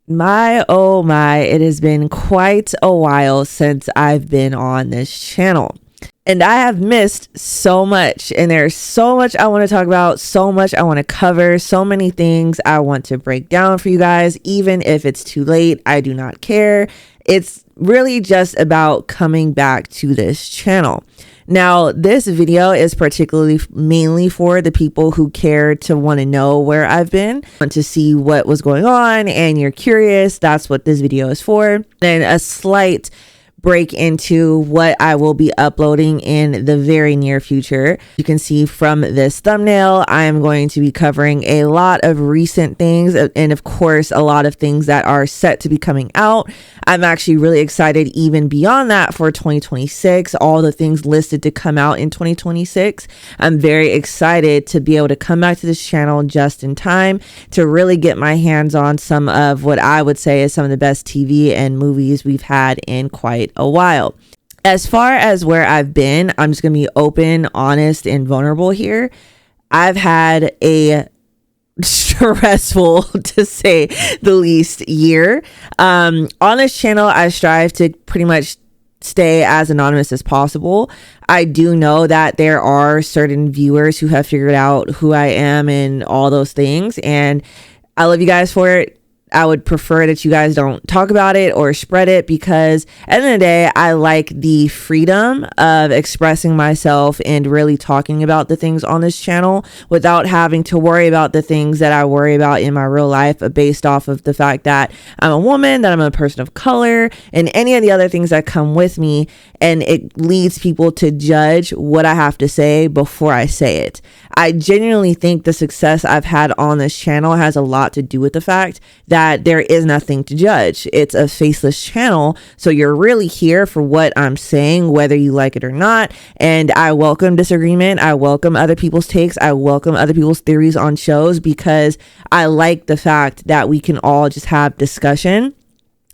My, oh my, it has been quite a while since I've been on this channel. And I have missed so much. And there's so much I want to talk about, so much I want to cover, so many things I want to break down for you guys. Even if it's too late, I do not care. It's really just about coming back to this channel. Now, this video is particularly mainly for the people who care to want to know where I've been, want to see what was going on, and you're curious. That's what this video is for. And a slight break into what I will be uploading in the very near future. You can see from this thumbnail, I am going to be covering a lot of recent things and of course a lot of things that are set to be coming out. I'm actually really excited even beyond that for 2026, all the things listed to come out in 2026. I'm very excited to be able to come back to this channel just in time to really get my hands on some of what I would say is some of the best TV and movies we've had in quite a while. As far as where I've been, I'm just gonna be open, honest, and vulnerable here. I've had a stressful, to say the least, year. On this channel, I strive to pretty much stay as anonymous as possible. I do know that there are certain viewers who have figured out who I am and all those things, and I love you guys for it. I would prefer that you guys don't talk about it or spread it because at the end of the day, I like the freedom of expressing myself and really talking about the things on this channel without having to worry about the things that I worry about in my real life based off of the fact that I'm a woman, that I'm a person of color, and any of the other things that come with me. And it leads people to judge what I have to say before I say it. I genuinely think the success I've had on this channel has a lot to do with the fact that there is nothing to judge. It's a faceless channel, so you're really here for what I'm saying, whether you like it or not. And I welcome disagreement. I welcome other people's takes. I welcome other people's theories on shows because I like the fact that we can all just have discussion.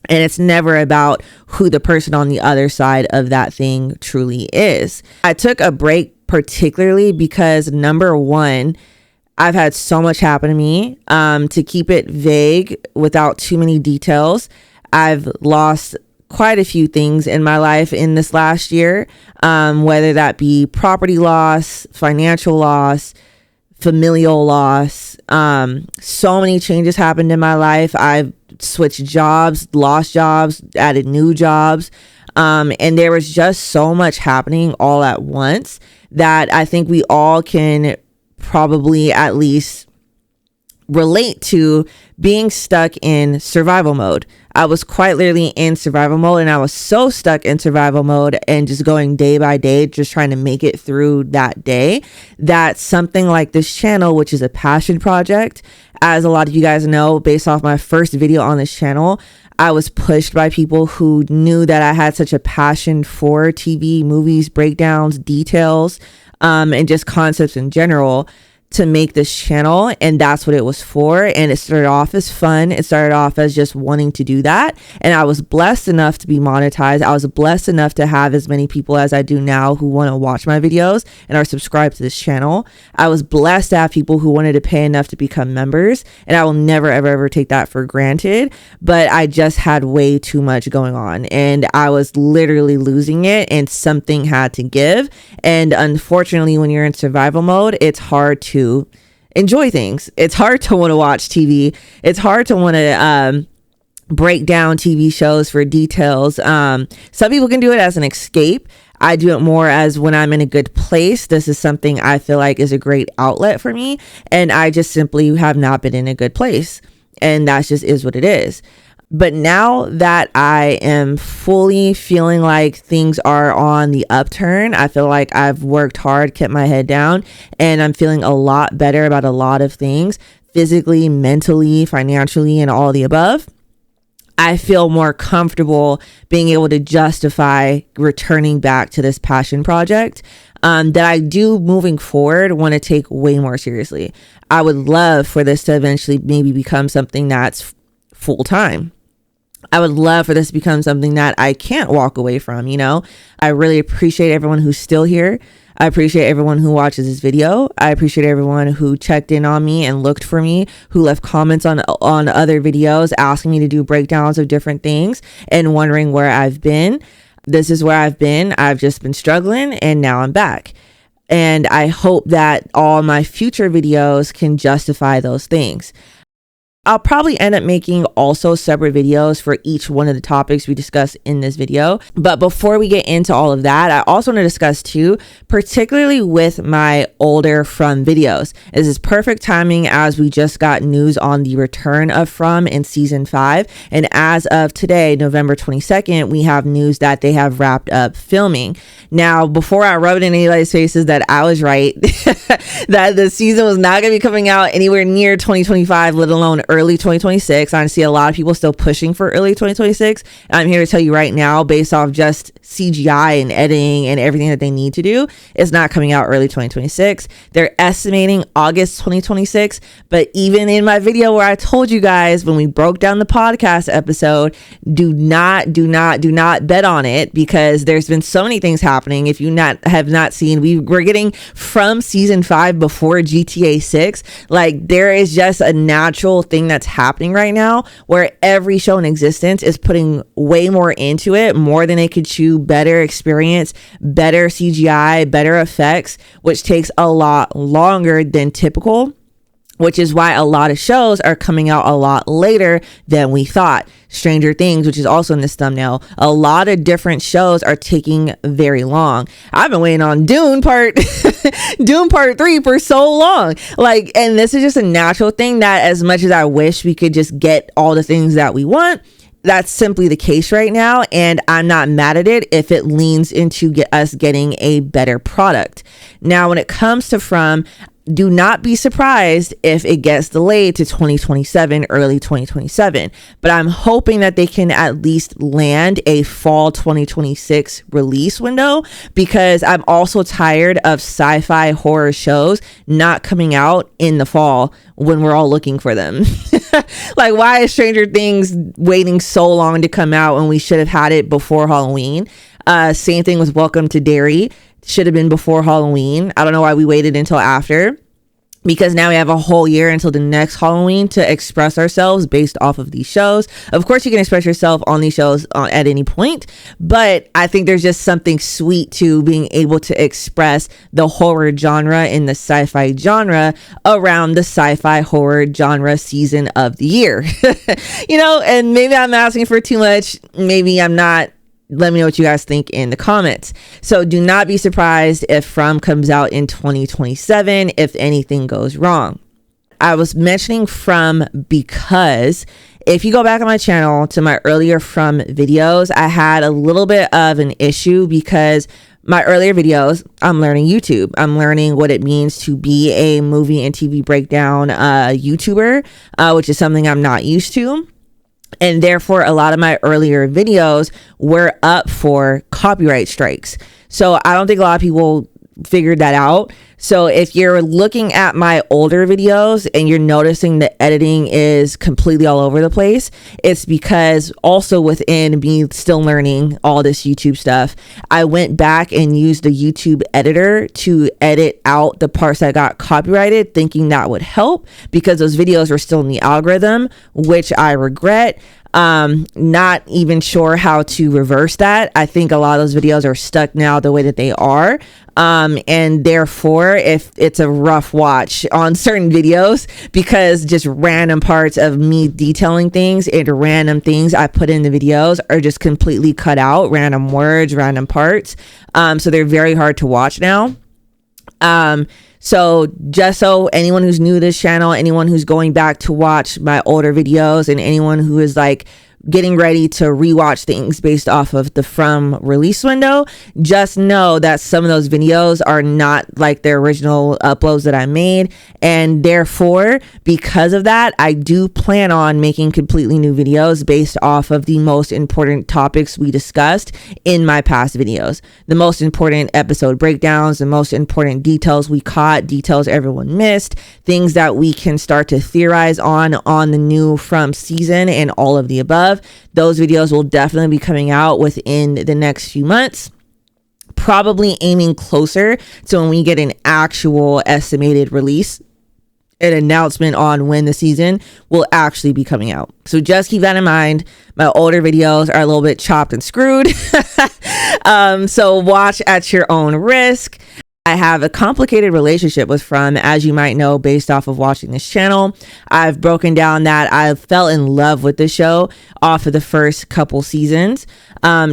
And it's never about who the person on the other side of that thing truly is. I took a break particularly because number one, I've had so much happen to me. To keep it vague without too many details, I've lost quite a few things in my life in this last year, whether that be property loss, financial loss, familial loss. So many changes happened in my life. I've switched jobs, lost jobs, added new jobs. And there was just so much happening all at once that I think we all can probably at least relate to being stuck in survival mode. I was quite literally in survival mode, and I was so stuck in survival mode and just going day by day, just trying to make it through that day, that something like this channel, which is a passion project, as a lot of you guys know, based off my first video on this channel, I was pushed by people who knew that I had such a passion for TV, movies, breakdowns, details, and just concepts in general to make this channel, and that's what it was for. And it started off as fun. It started off as just wanting to do that, and I was blessed enough to be monetized. I was blessed enough to have as many people as I do now who want to watch my videos and are subscribed to this channel. I was blessed to have people who wanted to pay enough to become members, and I will never ever take that for granted. But I just had way too much going on, and I was literally losing it, and something had to give. And unfortunately, when you're in survival mode, it's hard to enjoy things. It's hard to want to watch TV. It's hard to want to break down TV shows for details. Some people can do it as an escape. I do it more as when I'm in a good place. This is something I feel like is a great outlet for me, and I just simply have not been in a good place, and that just is what it is. But now that I am fully feeling like things are on the upturn, I feel like I've worked hard, kept my head down, and I'm feeling a lot better about a lot of things, physically, mentally, financially, and all the above. I feel more comfortable being able to justify returning back to this passion project that I do moving forward want to take way more seriously. I would love for this to eventually maybe become something that's full time. I would love for this to become something that I can't walk away from, you know. I really appreciate everyone who's still here. I appreciate everyone who watches this video. I appreciate everyone who checked in on me and looked for me, who left comments on other videos asking me to do breakdowns of different things and wondering where I've been. This is where I've been. I've just been struggling and now I'm back. And I hope that all my future videos can justify those things. I'll probably end up making also separate videos for each one of the topics we discuss in this video. But before we get into all of that, I also want to discuss too, particularly with my older From videos. This is perfect timing as we just got news on the return of From in season 5. And as of today, November 22nd, we have news that they have wrapped up filming. Now, before I rub it in anybody's faces that I was right, that the season was not going to be coming out anywhere near 2025, let alone early 2026. I see a lot of people still pushing for early 2026. I'm here to tell you right now, based off just CGI and editing and everything that they need to do, it's not coming out early 2026. They're estimating August 2026. But even in my video where I told you guys when we broke down the podcast episode, do not bet on it, because there's been so many things happening. If you have not seen, we're getting From season 5 before GTA 6. Like, there is just a natural thing that's happening right now where every show in existence is putting way more into it, more than they could chew, better experience, better CGI, better effects, which takes a lot longer than typical, which is why a lot of shows are coming out a lot later than we thought. Stranger Things, which is also in this thumbnail, a lot of different shows are taking very long. I've been waiting on Dune part 3 for so long. Like, and this is just a natural thing that, as much as I wish we could just get all the things that we want, that's simply the case right now, and I'm not mad at it if it leans into us getting a better product. Now, when it comes to From, do not be surprised if it gets delayed to 2027, early 2027. But I'm hoping that they can at least land a fall 2026 release window, because I'm also tired of sci-fi horror shows not coming out in the fall when we're all looking for them. Like, why is Stranger Things waiting so long to come out when we should have had it before Halloween? Same thing with Welcome to Derry. Should have been before Halloween. I don't know why we waited until after, because now we have a whole year until the next Halloween to express ourselves based off of these shows. Of course, you can express yourself on these shows at any point, but I think there's just something sweet to being able to express the horror genre in the sci-fi genre around the sci-fi horror genre season of the year. You know, and maybe I'm asking for too much. Maybe I'm not. Let me know what you guys think in the comments. So do not be surprised if From comes out in 2027 if anything goes wrong. I was mentioning From because if you go back on my channel to my earlier From videos, I had a little bit of an issue because my earlier videos, I'm learning YouTube. I'm learning what it means to be a movie and TV breakdown YouTuber, which is something I'm not used to. And therefore, a lot of my earlier videos were up for copyright strikes. So I don't think a lot of people figured that out. So if you're looking at my older videos and you're noticing the editing is completely all over the place, it's because also within me still learning all this YouTube stuff, I went back and used the YouTube editor to edit out the parts that got copyrighted, thinking that would help because those videos were still in the algorithm, which I regret. Not even sure how to reverse that. I think a lot of those videos are stuck now the way that they are. And therefore, if it's a rough watch on certain videos, because just random parts of me detailing things and random things I put in the videos are just completely cut out, random words, random parts. So they're very hard to watch now. So just so anyone who's new to this channel, anyone who's going back to watch my older videos, and anyone who is like getting ready to rewatch things based off of the From release window, just know that some of those videos are not like the original uploads that I made. And therefore, because of that, I do plan on making completely new videos based off of the most important topics we discussed in my past videos. The most important episode breakdowns, the most important details we caught, details everyone missed, things that we can start to theorize on the new From season, and all of the above. Those videos will definitely be coming out within the next few months. probably aiming closer to when we get an actual estimated release, an announcement on when the season will actually be coming out. So just keep that in mind. My older videos are a little bit chopped and screwed. So watch at your own risk. I have a complicated relationship with From, as you might know, based off of watching this channel. I've broken down that I fell in love with the show off of the first couple seasons.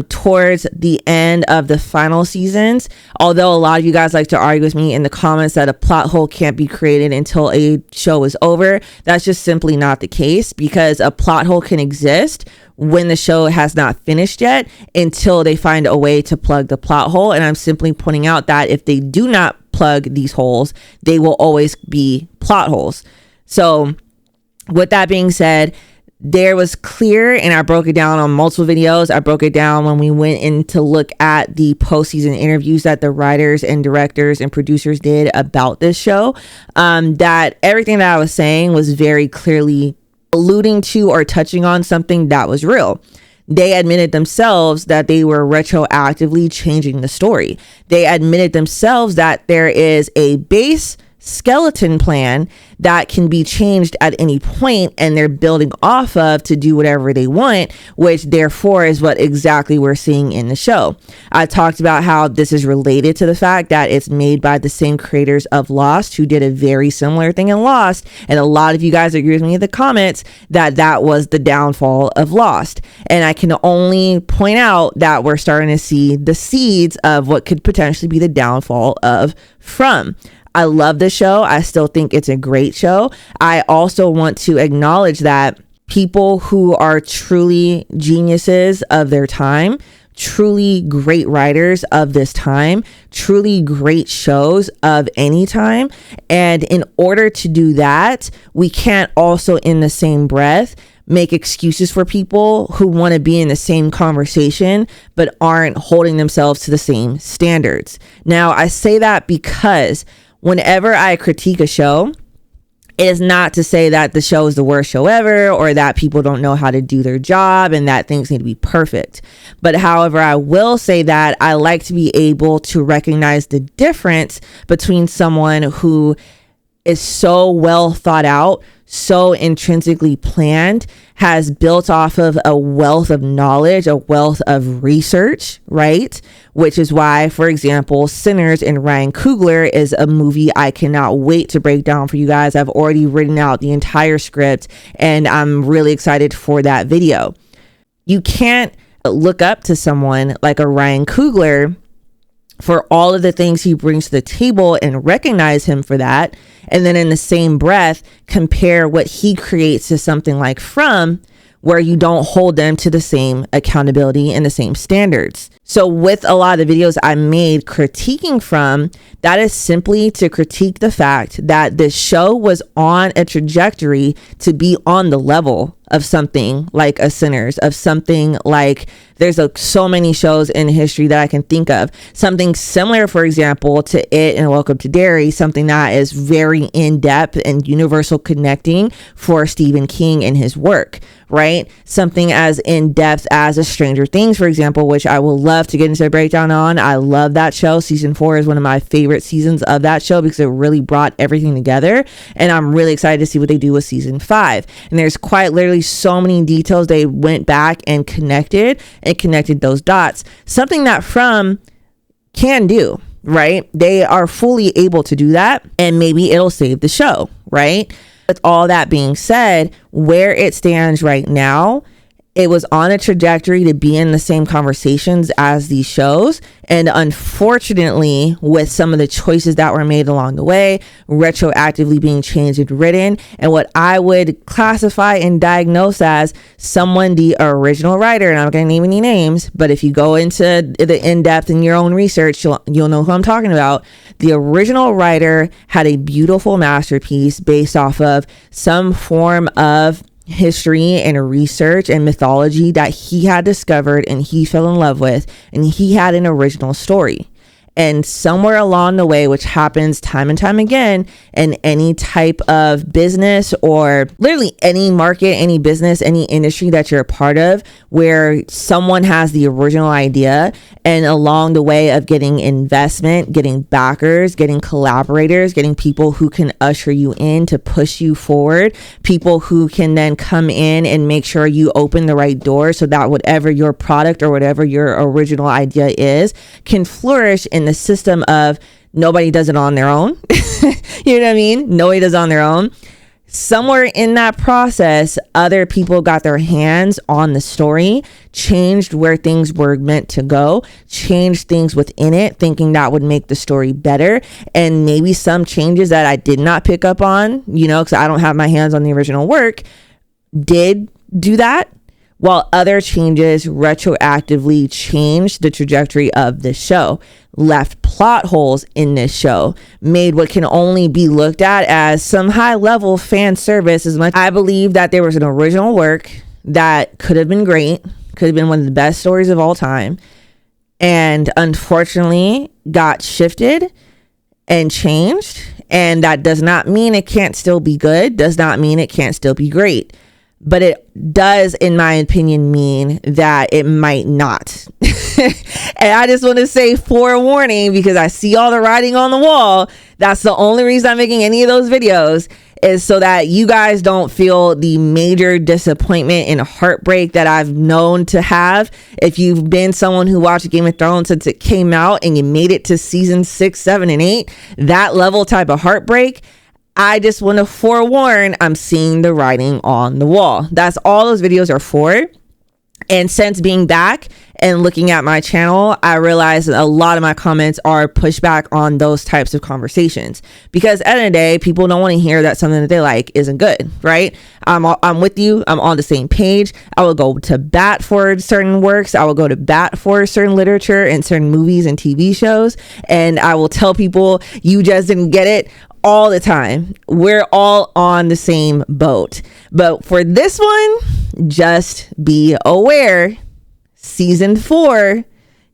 Towards the end of the final seasons, although a lot of you guys like to argue with me in the comments that a plot hole can't be created until a show is over, that's just simply not the case, because a plot hole can exist when the show has not finished yet until they find a way to plug the plot hole. And I'm simply pointing out that if they do not plug these holes, they will always be plot holes. So with that being said, there was clear, and I broke it down on multiple videos. I broke it down when we went in to look at the postseason interviews that the writers and directors and producers did about this show, that everything that I was saying was very clearly alluding to or touching on something that was real. They admitted themselves that they were retroactively changing the story. They admitted themselves that there is a base skeleton plan that can be changed at any point, and they're building off of to do whatever they want, which therefore is what exactly we're seeing in the show. I talked about how this is related to the fact that it's made by the same creators of Lost, who did a very similar thing in Lost, and a lot of you guys agree with me in the comments that that was the downfall of Lost. And I can only point out that we're starting to see the seeds of what could potentially be the downfall of From. I love the show. I still think it's a great show. I also want to acknowledge that people who are truly geniuses of their time, truly great writers of this time, truly great shows of any time. And in order to do that, we can't also in the same breath make excuses for people who want to be in the same conversation but aren't holding themselves to the same standards. Now, I say that because whenever I critique a show, it is not to say that the show is the worst show ever, or that people don't know how to do their job and that things need to be perfect. But however, I will say that I like to be able to recognize the difference between someone who is so well thought out, so intrinsically planned, has built off of a wealth of knowledge, a wealth of research, right? Which is why, for example, Sinners and Ryan Coogler is a movie I cannot wait to break down for you guys. I've already written out the entire script and I'm really excited for that video. You can't look up to someone like a Ryan Coogler for all of the things he brings to the table and recognize him for that, and then in the same breath compare what he creates to something like From, where you don't hold them to the same accountability and the same standards. So with a lot of the videos I made critiquing From, that is simply to critique the fact that this show was on a trajectory to be on the level of something like a Sinners, of something like, there's so many shows in history that I can think of. Something similar, for example, to It and Welcome to Derry, something that is very in-depth and universal connecting for Stephen King and his work, right? Something as in-depth as a Stranger Things, for example, which I will love to get into a breakdown on. I love that show. Season 4 is one of my favorite seasons of that show because it really brought everything together, and I'm really excited to see what they do with season 5. And there's quite literally so many details they went back and connected those dots, something that From can do, right? They are fully able to do that, and maybe it'll save the show, right? With all that being said, where it stands right now, it was on a trajectory to be in the same conversations as these shows. And unfortunately, with some of the choices that were made along the way, retroactively being changed and written, and what I would classify and diagnose as someone, the original writer, and I'm not going to name any names, but if you go into the in-depth in your own research, you'll know who I'm talking about. The original writer had a beautiful masterpiece based off of some form of history and research and mythology that he had discovered and he fell in love with, and he had an original story. And somewhere along the way, which happens time and time again in any type of business or literally any market, any business, any industry that you're a part of, where someone has the original idea, and along the way of getting investment, getting backers, getting collaborators, getting people who can usher you in to push you forward, people who can then come in and make sure you open the right door so that whatever your product or whatever your original idea is can flourish in the system of nobody does it on their own. You know what I mean? Nobody does it on their own. Somewhere in that process, other people got their hands on the story, changed where things were meant to go, changed things within it, thinking that would make the story better. And maybe some changes that I did not pick up on, you know, because I don't have my hands on the original work, did do that, while other changes retroactively changed the trajectory of this show, left plot holes in this show, made what can only be looked at as some high level fan service. As much I believe that there was an original work that could have been great, could have been one of the best stories of all time, and unfortunately got shifted and changed. And that does not mean it can't still be good, does not mean it can't still be great. But it does, in my opinion, mean that it might not. And I just want to say forewarning, because I see all the writing on the wall. That's the only reason I'm making any of those videos, is so that you guys don't feel the major disappointment and heartbreak that I've known to have. If you've been someone who watched Game of Thrones since it came out and you made it to season 6, 7, and 8, that level type of heartbreak, I just want to forewarn, I'm seeing the writing on the wall. That's all those videos are for. And since being back and looking at my channel, I realized that a lot of my comments are pushback on those types of conversations, because at the end of the day, people don't want to hear that something that they like isn't good, right? I'm with you. I'm on the same page. I will go to bat for certain works. I will go to bat for certain literature and certain movies and TV shows. And I will tell people, you just didn't get it, all the time. We're all on the same boat. But for this one, just be aware, season 4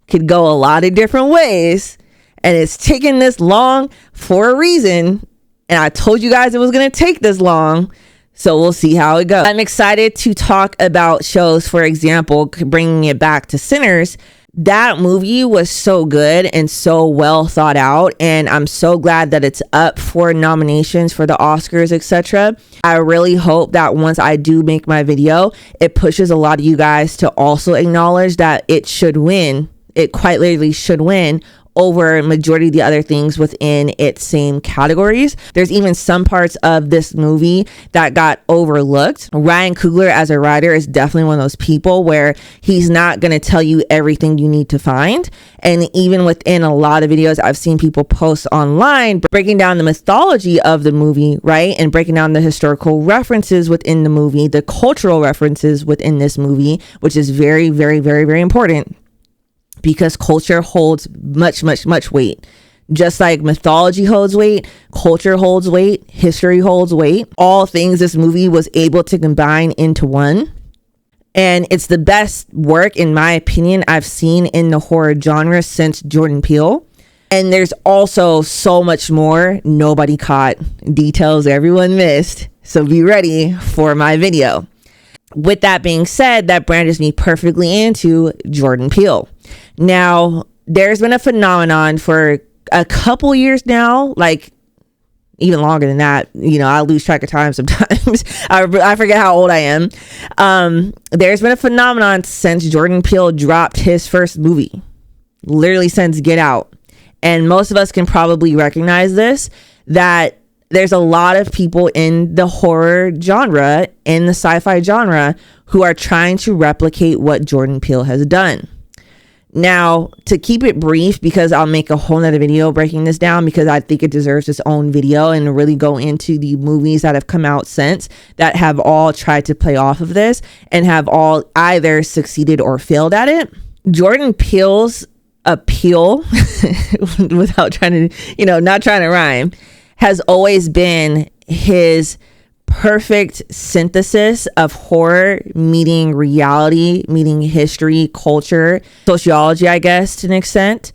could go a lot of different ways, and it's taking this long for a reason. And I told you guys it was going to take this long, so we'll see how it goes. I'm excited to talk about shows. For example, bringing it back to Sinners. That movie was so good and so well thought out, and I'm so glad that it's up for nominations for the Oscars, etc. I really hope that once I do make my video, it pushes a lot of you guys to also acknowledge that it should win. It quite literally should win over majority of the other things within its same categories. There's even some parts of this movie that got overlooked. Ryan Coogler as a writer is definitely one of those people where he's not going to tell you everything you need to find. And even within a lot of videos I've seen people post online, breaking down the mythology of the movie, right? And breaking down the historical references within the movie, the cultural references within this movie, which is very, very, very, very important. Because culture holds much, much, much weight. Just like mythology holds weight, culture holds weight, history holds weight. All things this movie was able to combine into one. And it's the best work, in my opinion, I've seen in the horror genre since Jordan Peele. And there's also so much more nobody caught, details everyone missed. So be ready for my video. With that being said, that branches me perfectly into Jordan Peele. Now, there's been a phenomenon for a couple years now, like even longer than that. You know, I lose track of time sometimes. I forget how old I am. There's been a phenomenon since Jordan Peele dropped his first movie, literally since Get Out. And most of us can probably recognize this, that there's a lot of people in the horror genre, in the sci-fi genre, who are trying to replicate what Jordan Peele has done. Now, to keep it brief, because I'll make a whole nother video breaking this down, because I think it deserves its own video, and really go into the movies that have come out since that have all tried to play off of this and have all either succeeded or failed at it. Jordan Peele's appeal, without trying to, not trying to rhyme, has always been his perfect synthesis of horror meeting reality, meeting history, culture, sociology, I guess, to an extent,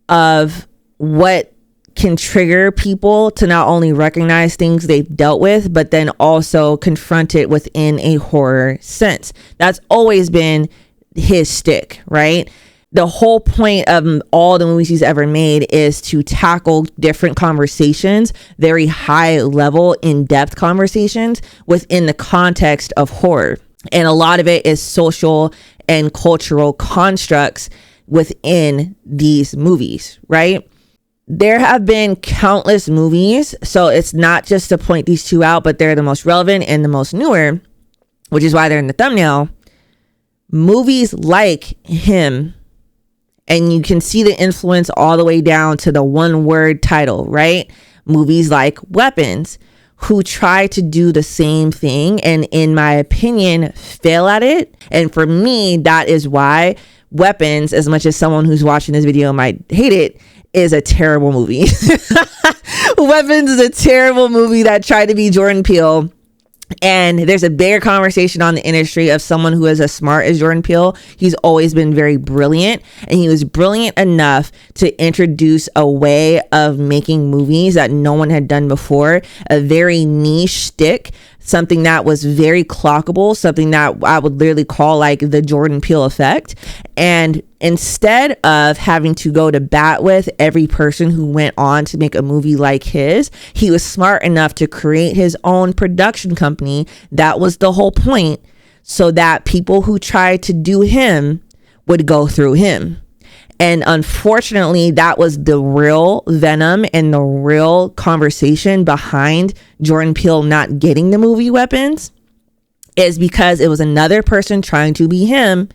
of what can trigger people to not only recognize things they've dealt with, but then also confront it within a horror sense. That's always been his stick, right? The whole point of all the movies he's ever made is to tackle different conversations, very high level, in-depth conversations within the context of horror. And a lot of it is social and cultural constructs within these movies, right? There have been countless movies, so it's not just to point these two out, but they're the most relevant and the most newer, which is why they're in the thumbnail. Movies like him, and you can see the influence all the way down to the one word title, right? Movies like Weapons, who try to do the same thing and, in my opinion, fail at it. And for me, that is why Weapons, as much as someone who's watching this video might hate it, is a terrible movie. Weapons is a terrible movie that tried to be Jordan Peele. And there's a bigger conversation on the industry of someone who is as smart as Jordan Peele. He's always been very brilliant, and he was brilliant enough to introduce a way of making movies that no one had done before, a very niche shtick, something that was very clockable, something that I would literally call like the Jordan Peele effect. And instead of having to go to bat with every person who went on to make a movie like his, he was smart enough to create his own production company. That was the whole point, so that people who tried to do him would go through him. And unfortunately, that was the real venom and the real conversation behind Jordan Peele not getting the movie Weapons, is because it was another person trying to be him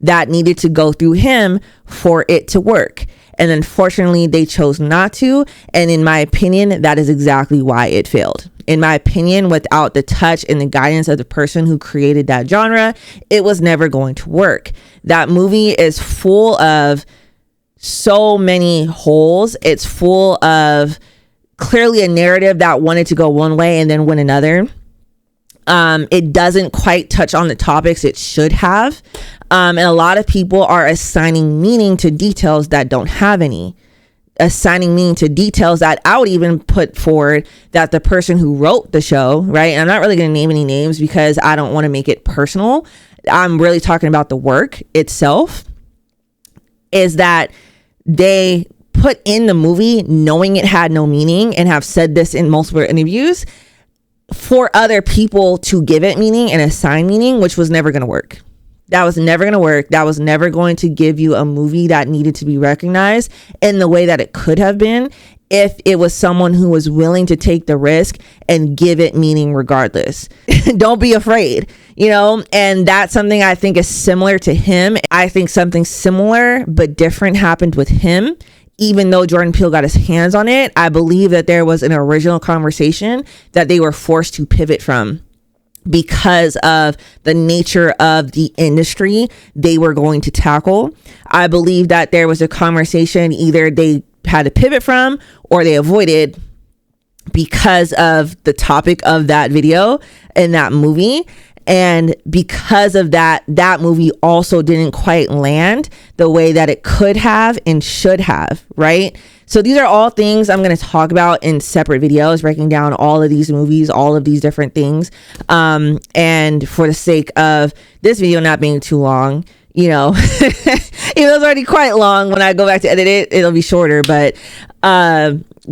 that needed to go through him for it to work. And unfortunately, they chose not to. And in my opinion, that is exactly why it failed. In my opinion, without the touch and the guidance of the person who created that genre, it was never going to work. That movie is full of so many holes. It's full of clearly a narrative that wanted to go one way and then went another. It doesn't quite touch on the topics it should have. And a lot of people are assigning meaning to details that don't have any. Assigning meaning to details that I would even put forward that the person who wrote the show, right? And I'm not really going to name any names because I don't want to make it personal. I'm really talking about the work itself, is that they put in the movie knowing it had no meaning, and have said this in multiple interviews, for other people to give it meaning and assign meaning, which was never going to work. That was never going to work. That was never going to give you a movie that needed to be recognized in the way that it could have been if it was someone who was willing to take the risk and give it meaning regardless. Don't be afraid, you know? And that's something I think is similar to him. I think something similar but different happened with him. Even though Jordan Peele got his hands on it, I believe that there was an original conversation that they were forced to pivot from, because of the nature of the industry they were going to tackle. I believe that there was a conversation either they had to pivot from or they avoided because of the topic of that video and that movie. And because of that, that movie also didn't quite land the way that it could have and should have, right? So these are all things I'm going to talk about in separate videos, breaking down all of these movies, all of these different things. And for the sake of this video not being too long, you know, even though it's already quite long, when I go back to edit it, it'll be shorter. But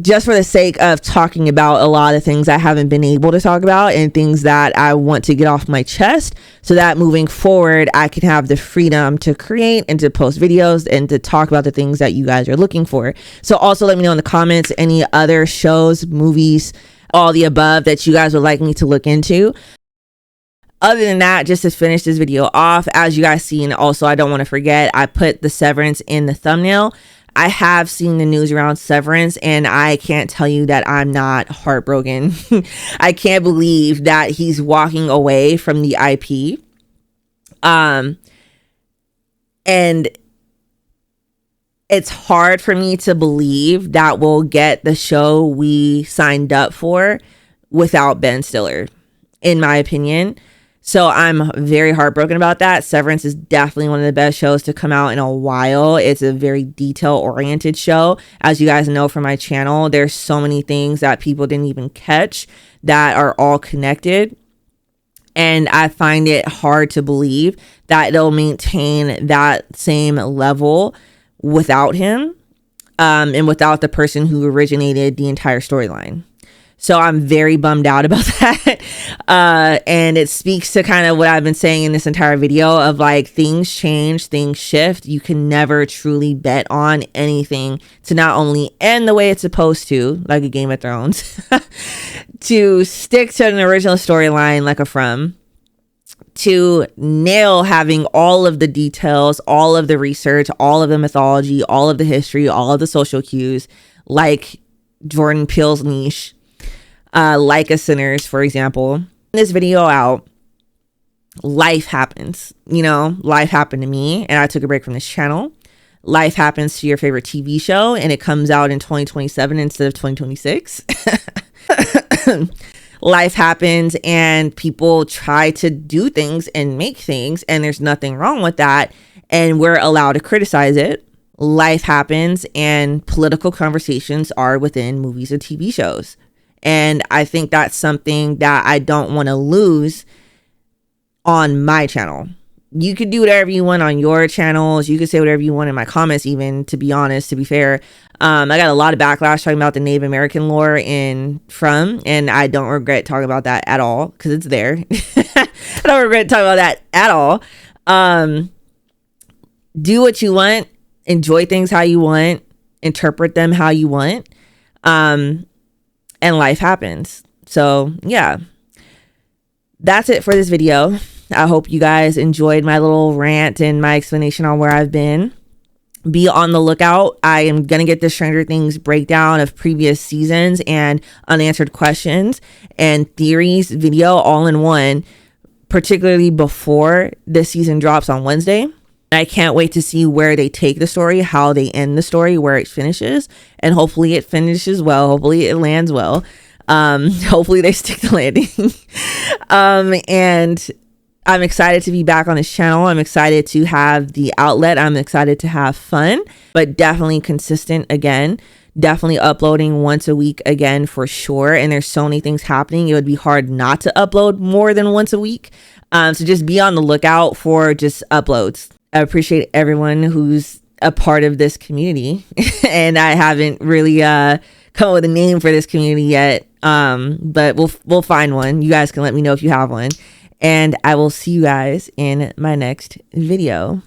just for the sake of talking about a lot of things I haven't been able to talk about and things that I want to get off my chest, so that moving forward, I can have the freedom to create and to post videos and to talk about the things that you guys are looking for. So also let me know in the comments any other shows, movies, all the above that you guys would like me to look into. Other than that, just to finish this video off, as you guys see, and also I don't want to forget, I put the Severance in the thumbnail. I have seen the news around Severance, and I can't tell you that I'm not heartbroken. I can't believe that he's walking away from the IP. And it's hard for me to believe that we'll get the show we signed up for without Ben Stiller, in my opinion. So I'm very heartbroken about that. Severance is definitely one of the best shows to come out in a while. It's a very detail oriented show. As you guys know from my channel, there's so many things that people didn't even catch that are all connected. And I find it hard to believe that it'll maintain that same level without him, and without the person who originated the entire storyline. So I'm very bummed out about that. And it speaks to kind of what I've been saying in this entire video of like, things change, things shift. You can never truly bet on anything to not only end the way it's supposed to, like a Game of Thrones, to stick to an original storyline like a From, to nail having all of the details, all of the research, all of the mythology, all of the history, all of the social cues, like Jordan Peele's niche. Like a Sinners, for example. This video out, life happens. You know, life happened to me and I took a break from this channel. Life happens to your favorite TV show and it comes out in 2027 instead of 2026. Life happens and people try to do things and make things, and there's nothing wrong with that, and we're allowed to criticize it. Life happens and political conversations are within movies and TV shows. And I think that's something that I don't want to lose on my channel. You could do whatever you want on your channels. You could say whatever you want in my comments, even, to be honest, to be fair. I got a lot of backlash talking about the Native American lore in From, and I don't regret talking about that at all because it's there. I don't regret talking about that at all. Do what you want. Enjoy things how you want. Interpret them how you want. And life happens. So yeah, that's it for this video. I hope you guys enjoyed my little rant and my explanation on where I've been. Be on the lookout. I am going to get the Stranger Things breakdown of previous seasons and unanswered questions and theories video all in one, particularly before this season drops on Wednesday. I can't wait to see where they take the story, how they end the story, where it finishes, and hopefully it finishes well. Hopefully it lands well. Hopefully they stick the landing. And I'm excited to be back on this channel. I'm excited to have the outlet. I'm excited to have fun, but definitely consistent again. Definitely uploading once a week again for sure. And there's so many things happening. It would be hard not to upload more than once a week. So just be on the lookout for just uploads. I appreciate everyone who's a part of this community. And I haven't really come up with a name for this community yet. But we'll find one. You guys can let me know if you have one. And I will see you guys in my next video.